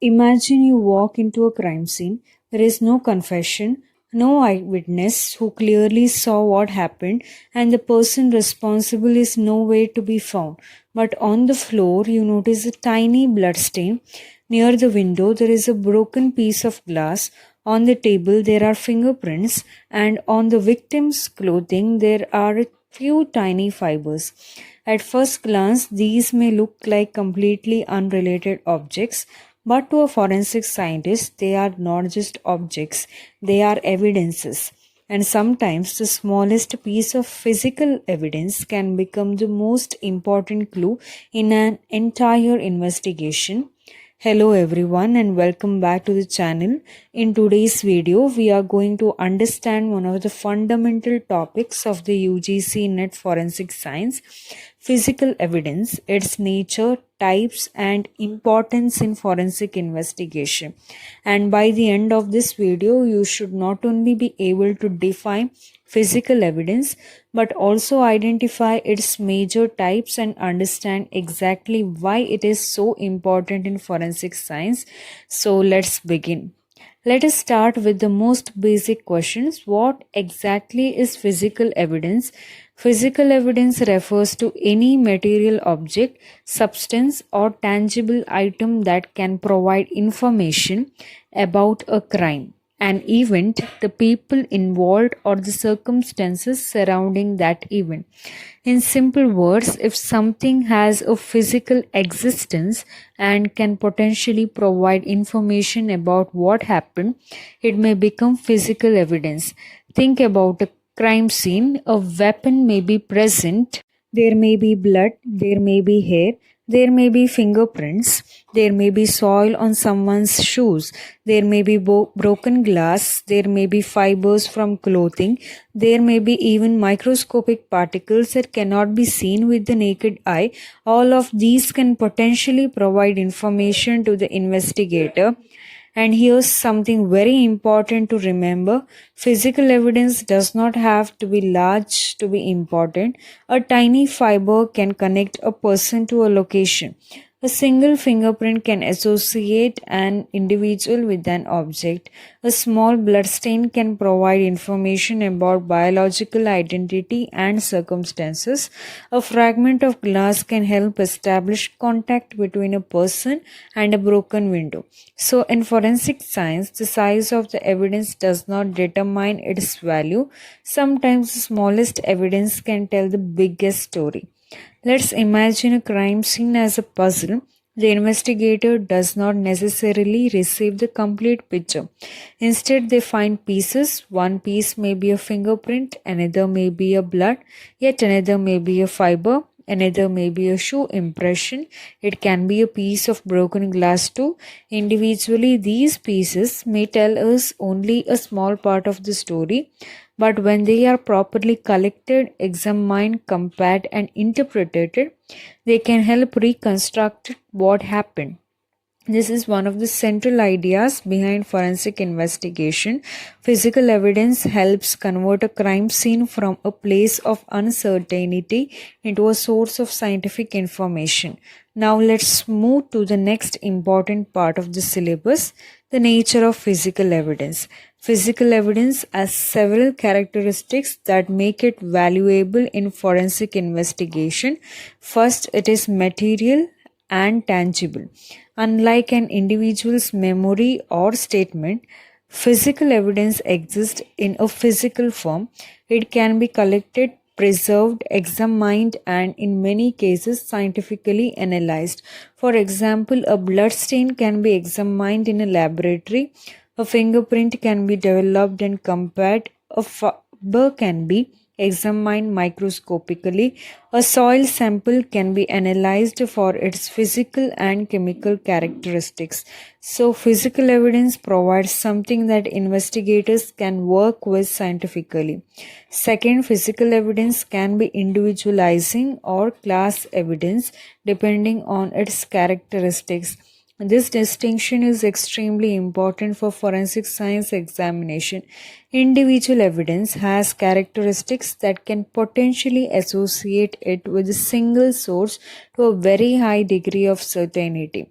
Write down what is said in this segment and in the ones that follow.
Imagine you walk into a crime scene. There is no confession, no eyewitness who clearly saw what happened, and the person responsible is nowhere to be found. But on the floor, you notice a tiny blood stain. Near the window, there is a broken piece of glass. On the table, there are fingerprints, and on the victim's clothing, there are a few tiny fibers. At first glance, these may look like completely unrelated objects, but to a forensic scientist, they are not just objects, they are evidences. And sometimes the smallest piece of physical evidence can become the most important clue in an entire investigation. Hello everyone and welcome back to the channel. In today's video, we are going to understand one of the fundamental topics of the UGC Net Forensic Science, physical evidence, its nature, types and importance in forensic investigation. And by the end of this video, you should not only be able to define physical evidence but also identify its major types and understand exactly why it is so important in forensic science. So let's begin. Let us start with the most basic questions. What exactly is physical evidence? Physical evidence refers to any material object, substance, or tangible item that can provide information about a crime, an event, the people involved, or the circumstances surrounding that event. In simple words, if something has a physical existence and can potentially provide information about what happened, it may become physical evidence. Think about a crime scene. A weapon may be present. There may be blood, there may be hair, there may be fingerprints, there may be soil on someone's shoes, there may be broken glass, there may be fibers from clothing, there may be even microscopic particles that cannot be seen with the naked eye. All of these can potentially provide information to the investigator. And here's something very important to remember. Physical evidence does not have to be large to be important. A tiny fiber can connect a person to a location. A single fingerprint can associate an individual with an object. A small bloodstain can provide information about biological identity and circumstances. A fragment of glass can help establish contact between a person and a broken window. So, in forensic science, the size of the evidence does not determine its value. Sometimes the smallest evidence can tell the biggest story. Let's imagine a crime scene as a puzzle. The investigator does not necessarily receive the complete picture. Instead, they find pieces. One piece may be a fingerprint, another may be a blood, yet another may be a fiber, another may be a shoe impression. It can be a piece of broken glass too. Individually, these pieces may tell us only a small part of the story, but when they are properly collected, examined, compared, and interpreted, they can help reconstruct what happened. This is one of the central ideas behind forensic investigation. Physical evidence helps convert a crime scene from a place of uncertainty into a source of scientific information. Now let's move to the next important part of the syllabus, the nature of physical evidence. Physical evidence has several characteristics that make it valuable in forensic investigation. First, it is material and tangible. Unlike an individual's memory or statement, physical evidence exists in a physical form. It can be collected, preserved, examined, and in many cases scientifically analyzed. For example, a blood stain can be examined in a laboratory. A fingerprint can be developed and compared. A fiber can be examined microscopically. A soil sample can be analyzed for its physical and chemical characteristics. So, physical evidence provides something that investigators can work with scientifically. Second, physical evidence can be individualizing or class evidence depending on its characteristics. This distinction is extremely important for forensic science examination. Individual evidence has characteristics that can potentially associate it with a single source to a very high degree of certainty.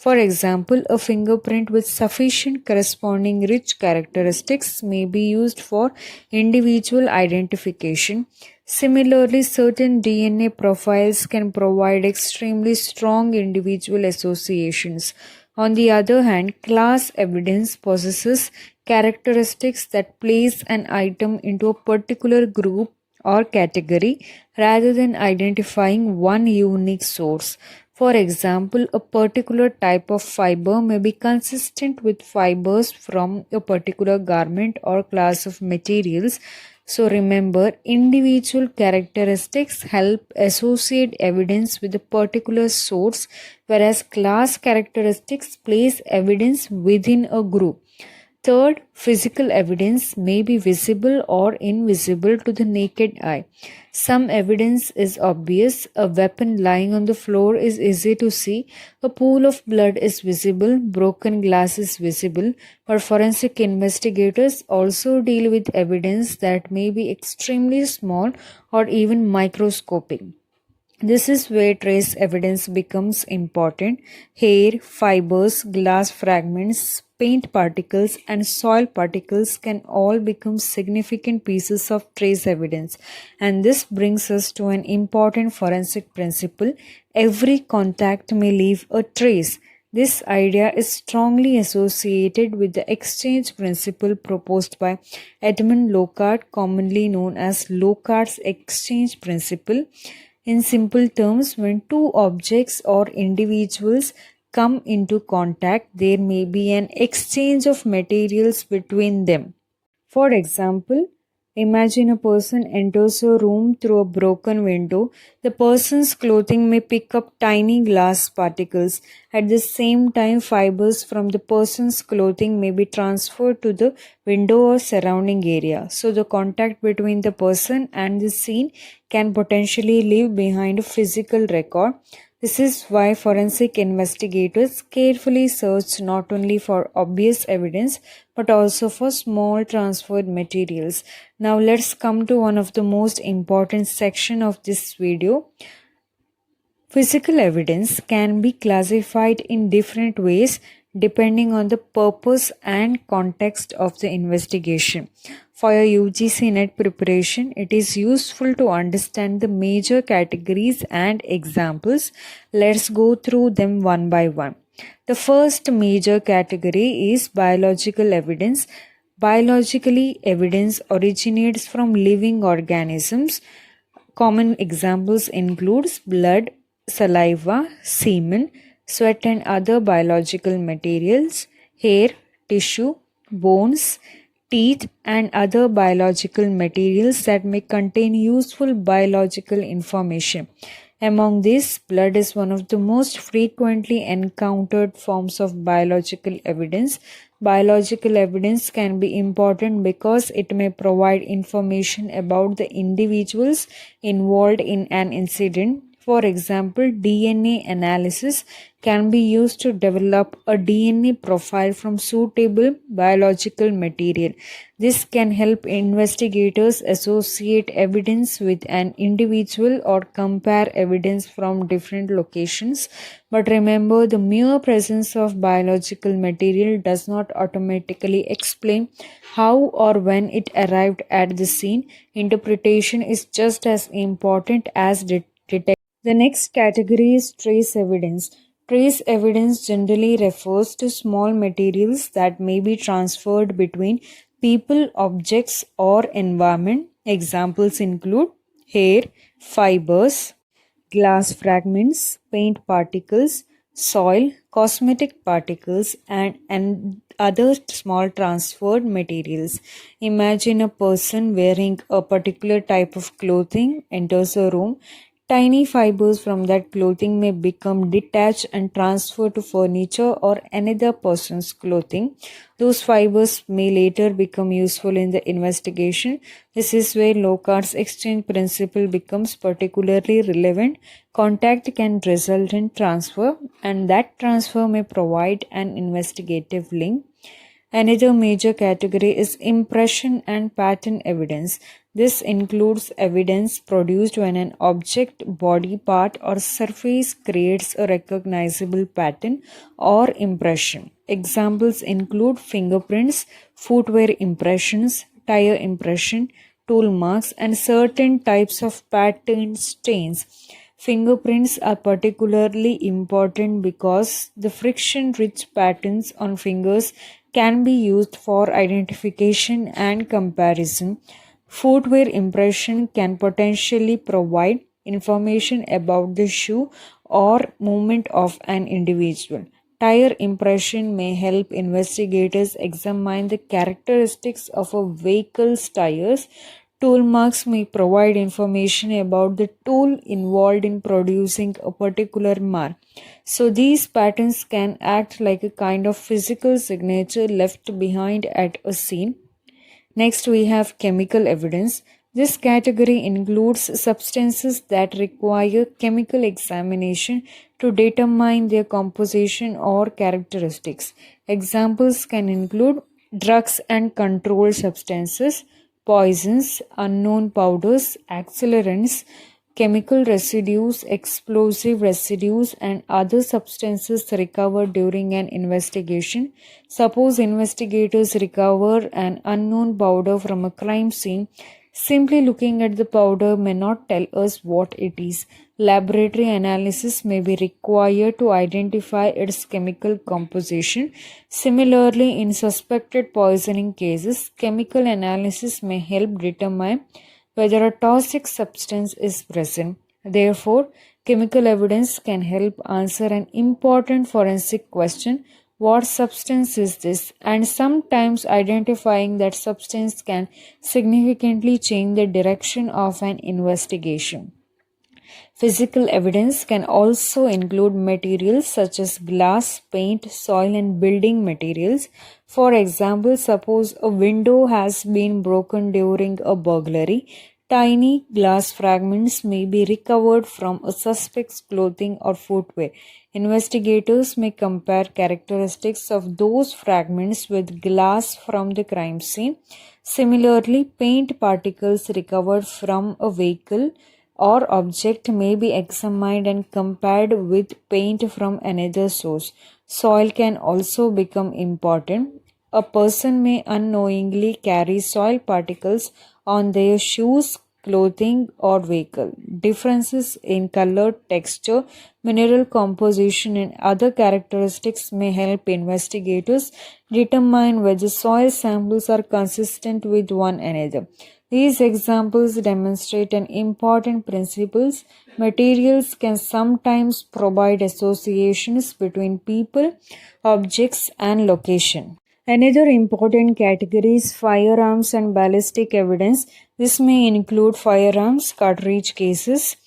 For example, a fingerprint with sufficient corresponding rich characteristics may be used for individual identification. Similarly, certain DNA profiles can provide extremely strong individual associations. On the other hand, class evidence possesses characteristics that place an item into a particular group or category rather than identifying one unique source. For example, a particular type of fiber may be consistent with fibers from a particular garment or class of materials. So remember, individual characteristics help associate evidence with a particular source, whereas class characteristics place evidence within a group. Third, physical evidence may be visible or invisible to the naked eye. Some evidence is obvious. A weapon lying on the floor is easy to see. A pool of blood is visible. Broken glass is visible. But forensic investigators also deal with evidence that may be extremely small or even microscopic. This is where trace evidence becomes important. Hair, fibers, glass fragments, paint particles, and soil particles can all become significant pieces of trace evidence. And this brings us to an important forensic principle. Every contact may leave a trace. This idea is strongly associated with the exchange principle proposed by Edmund Locard, commonly known as Locard's exchange principle. In simple terms, when two objects or individuals come into contact, there may be an exchange of materials between them. For example, imagine a person enters a room through a broken window. The person's clothing may pick up tiny glass particles. At the same time, fibers from the person's clothing may be transferred to the window or surrounding area. So the contact between the person and the scene can potentially leave behind a physical record. This is why forensic investigators carefully search not only for obvious evidence but also for small transferred materials. Now let's come to one of the most important sections of this video. Physical evidence can be classified in different ways depending on the purpose and context of the investigation. For your UGC net preparation, it is useful to understand the major categories and examples. Let's go through them one by one. The first major category is biological evidence. Biologically, evidence originates from living organisms. Common examples include blood, saliva, semen, sweat and other biological materials, hair, tissue, bones, teeth and other biological materials that may contain useful biological information. Among these, blood is one of the most frequently encountered forms of biological evidence. Biological evidence can be important because it may provide information about the individuals involved in an incident. For example, DNA analysis can be used to develop a DNA profile from suitable biological material. This can help investigators associate evidence with an individual or compare evidence from different locations. But remember, the mere presence of biological material does not automatically explain how or when it arrived at the scene. Interpretation is just as important as detection. The next category is trace evidence. Trace evidence generally refers to small materials that may be transferred between people, objects, or environment. Examples include hair, fibers, glass fragments, paint particles, soil, cosmetic particles, and other small transferred materials. Imagine a person wearing a particular type of clothing enters a room. Tiny fibers from that clothing may become detached and transferred to furniture or another person's clothing. Those fibers may later become useful in the investigation. This is where Locard's exchange principle becomes particularly relevant. Contact can result in transfer, and that transfer may provide an investigative link. Another major category is impression and pattern evidence. This includes evidence produced when an object, body part, or surface creates a recognizable pattern or impression. Examples include fingerprints, footwear impressions, tire impression, tool marks, and certain types of pattern stains. Fingerprints are particularly important because the friction-rich patterns on fingers can be used for identification and comparison. Footwear impression can potentially provide information about the shoe or movement of an individual. Tire impression may help investigators examine the characteristics of a vehicle's tires. Tool marks may provide information about the tool involved in producing a particular mark. So these patterns can act like a kind of physical signature left behind at a scene. Next, we have chemical evidence. This category includes substances that require chemical examination to determine their composition or characteristics. Examples can include drugs and controlled substances, poisons, unknown powders, accelerants, chemical residues, explosive residues, and other substances recovered during an investigation. Suppose investigators recover an unknown powder from a crime scene. Simply looking at the powder may not tell us what it is. Laboratory analysis may be required to identify its chemical composition. Similarly, in suspected poisoning cases, chemical analysis may help determine whether a toxic substance is present. Therefore, chemical evidence can help answer an important forensic question: what substance is this? And sometimes identifying that substance can significantly change the direction of an investigation. Physical evidence can also include materials such as glass, paint, soil, and building materials. For example, suppose a window has been broken during a burglary. Tiny glass fragments may be recovered from a suspect's clothing or footwear. Investigators may compare characteristics of those fragments with glass from the crime scene. Similarly, paint particles recovered from a vehicle or object may be examined and compared with paint from another source. Soil can also become important. A person may unknowingly carry soil particles on their shoes, clothing, or vehicle. Differences in color, texture, mineral composition, and other characteristics may help investigators determine whether soil samples are consistent with one another. These examples demonstrate an important principle. Materials can sometimes provide associations between people, objects, and location. Another important category is firearms and ballistic evidence. This may include firearms, cartridge cases,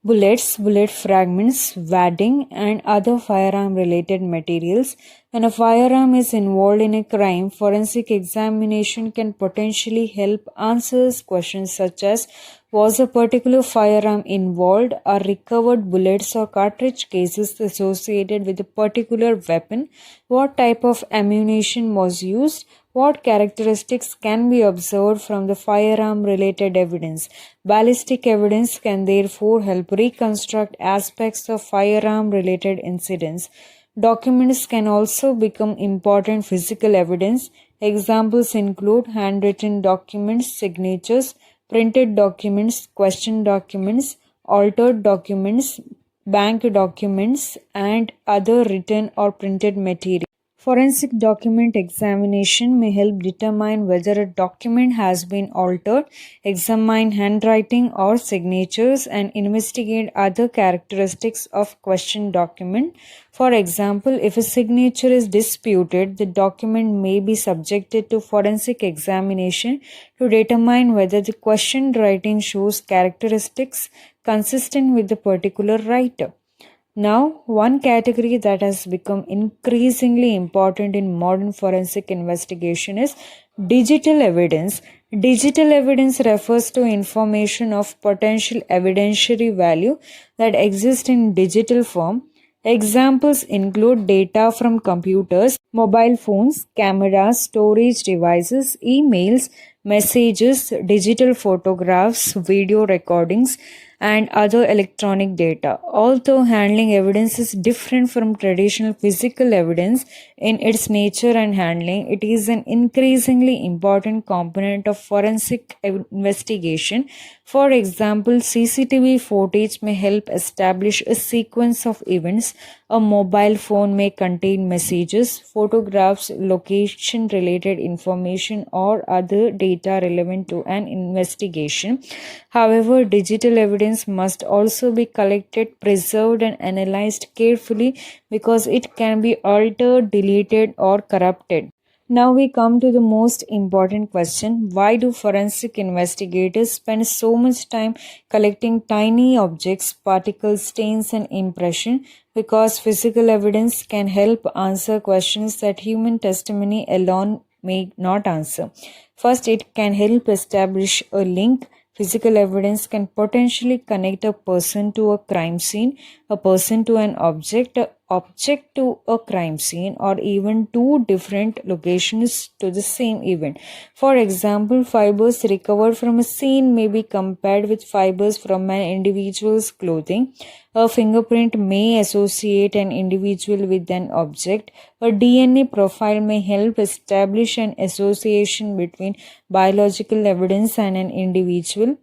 bullets, bullet fragments, wadding, and other firearm-related materials. When a firearm is involved in a crime, forensic examination can potentially help answer questions such as: was a particular firearm involved? Are recovered bullets or cartridge cases associated with a particular weapon? What type of ammunition was used? What characteristics can be observed from the firearm-related evidence? Ballistic evidence can therefore help reconstruct aspects of firearm-related incidents. Documents can also become important physical evidence. Examples include handwritten documents, signatures, printed documents, question documents, altered documents, bank documents, and other written or printed material. Forensic document examination may help determine whether a document has been altered, examine handwriting or signatures, and investigate other characteristics of questioned document. For example, if a signature is disputed, the document may be subjected to forensic examination to determine whether the questioned writing shows characteristics consistent with the particular writer. Now, one category that has become increasingly important in modern forensic investigation is digital evidence. Digital evidence refers to information of potential evidentiary value that exists in digital form. Examples include data from computers, Mobile phones, cameras, storage devices, emails, messages, digital photographs, video recordings, and other electronic data. Although handling evidence is different from traditional physical evidence in its nature and handling, it is an increasingly important component of forensic investigation. For example, CCTV footage may help establish a sequence of events. A mobile phone may contain messages, photographs, location related information, or other data relevant to an investigation. However, digital evidence must also be collected, preserved, and analyzed carefully because it can be altered, deleted, or corrupted. Now we come to the most important question. Why do forensic investigators spend so much time collecting tiny objects, particles, stains, and impressions? Because physical evidence can help answer questions that human testimony alone may not answer. First, it can help establish a link. Physical evidence can potentially connect a person to a crime scene, a person to an object to a crime scene, or even two different locations to the same event. For example, fibers recovered from a scene may be compared with fibers from an individual's clothing. A fingerprint may associate an individual with an object. A DNA profile may help establish an association between biological evidence and an individual.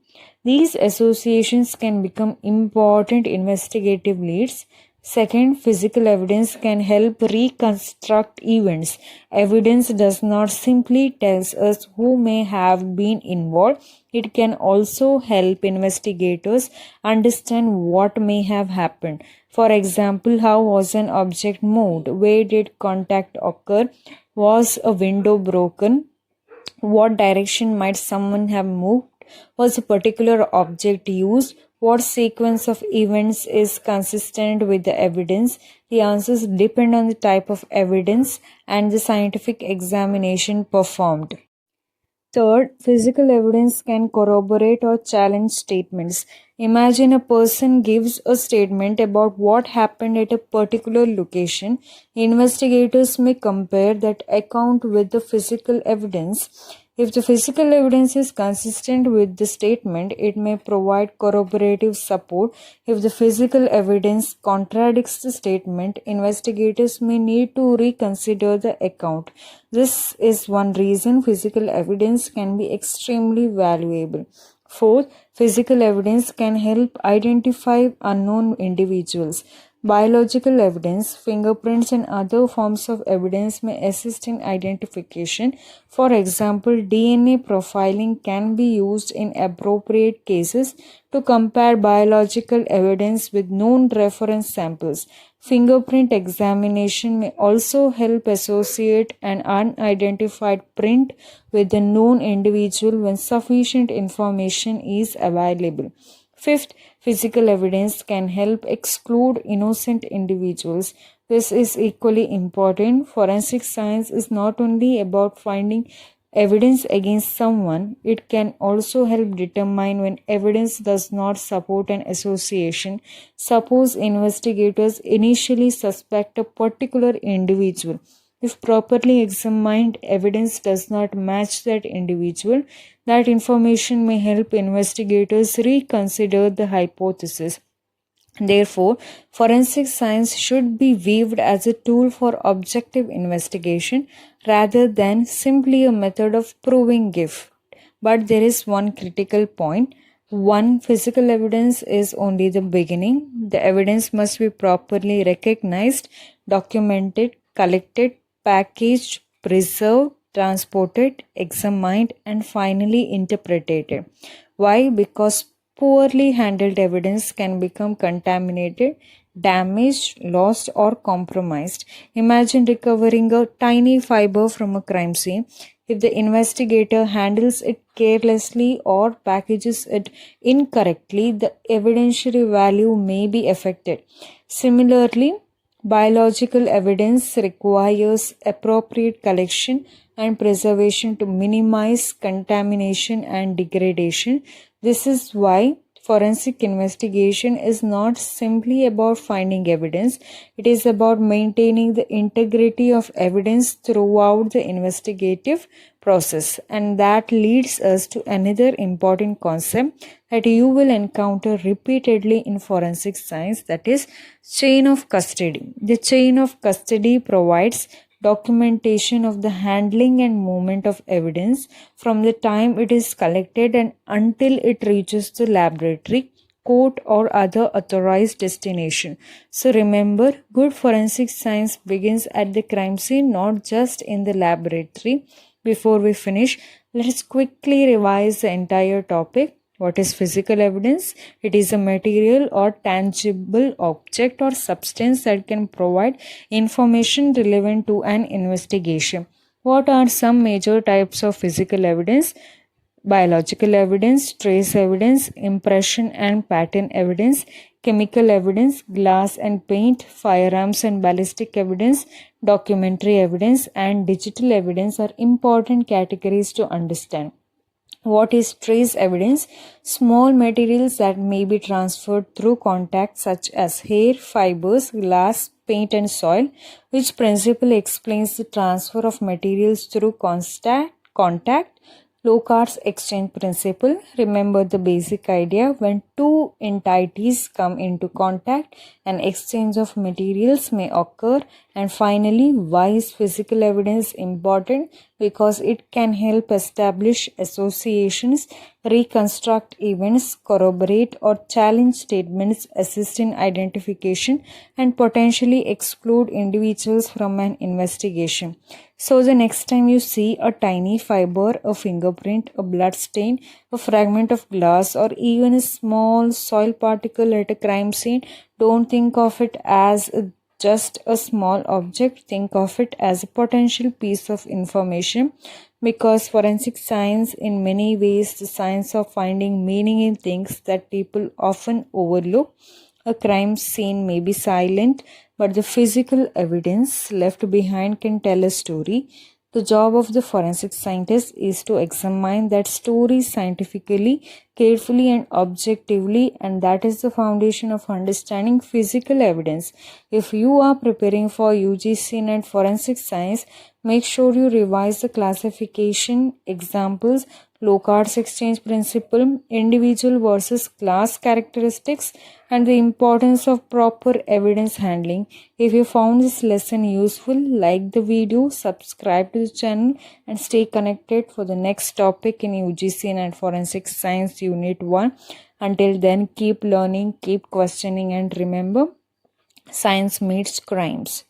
These associations can become important investigative leads. Second, physical evidence can help reconstruct events. Evidence does not simply tell us who may have been involved. It can also help investigators understand what may have happened. For example, how was an object moved? Where did contact occur? Was a window broken? What direction might someone have moved? Was a particular object used? What sequence of events is consistent with the evidence? The answers depend on the type of evidence and the scientific examination performed. Third, physical evidence can corroborate or challenge statements. Imagine a person gives a statement about what happened at a particular location. Investigators may compare that account with the physical evidence. If the physical evidence is consistent with the statement, it may provide corroborative support. If the physical evidence contradicts the statement, investigators may need to reconsider the account. This is one reason physical evidence can be extremely valuable. Fourth, physical evidence can help identify unknown individuals. Biological evidence, fingerprints, and other forms of evidence may assist in identification. For example, DNA profiling can be used in appropriate cases to compare biological evidence with known reference samples. Fingerprint examination may also help associate an unidentified print with a known individual when sufficient information is available. Fifth, physical evidence can help exclude innocent individuals. This is equally important. Forensic science is not only about finding evidence against someone, it can also help determine when evidence does not support an association. Suppose investigators initially suspect a particular individual. If properly examined, evidence does not match that individual. That information may help investigators reconsider the hypothesis. Therefore, forensic science should be viewed as a tool for objective investigation rather than simply a method of proving guilt. But there is one critical point. One, physical evidence is only the beginning. The evidence must be properly recognized, documented, collected, packaged, preserved, transported, examined, and finally interpreted. Why? Because poorly handled evidence can become contaminated, damaged, lost, or compromised. Imagine recovering a tiny fiber from a crime scene. If the investigator handles it carelessly or packages it incorrectly, the evidentiary value may be affected. Similarly, biological evidence requires appropriate collection and preservation to minimize contamination and degradation. This is why forensic investigation is not simply about finding evidence, it is about maintaining the integrity of evidence throughout the investigative process. And that leads us to another important concept that you will encounter repeatedly in forensic science, that is chain of custody. The chain of custody provides documentation of the handling and movement of evidence from the time it is collected and until it reaches the laboratory, court, or other authorized destination. So remember, good forensic science begins at the crime scene, not just in the laboratory. Before we finish, let us quickly revise the entire topic. What is physical evidence? It is a material or tangible object or substance that can provide information relevant to an investigation. What are some major types of physical evidence? Biological evidence, trace evidence, impression and pattern evidence, chemical evidence, glass and paint, firearms and ballistic evidence, documentary evidence, and digital evidence are important categories to understand. What is trace evidence? Small materials that may be transferred through contact, such as hair, fibers, glass, paint, and soil, which principle explains the transfer of materials through contact. Locard's exchange principle. Remember the basic idea: when two entities come into contact, an exchange of materials may occur. And finally, why is physical evidence important? Because it can help establish associations, reconstruct events, corroborate or challenge statements, assist in identification, and potentially exclude individuals from an investigation. So the next time you see a tiny fiber, a fingerprint, a blood stain, a fragment of glass, or even a small soil particle at a crime scene, don't think of it as just a small object. Think of it as a potential piece of information, because forensic science in many ways the science of finding meaning in things that people often overlook. A crime scene may be silent, but the physical evidence left behind can tell a story. The job of the forensic scientist is to examine that story scientifically, carefully, and objectively, and that is the foundation of understanding physical evidence. If you are preparing for UGC and forensic science, make sure you revise the classification, examples, Locard's exchange principle, individual versus class characteristics, and the importance of proper evidence handling. If you found this lesson useful, like the video, subscribe to the channel, and stay connected for the next topic in UGC and Forensic Science Unit 1. Until then, keep learning, keep questioning, and remember, science meets crimes.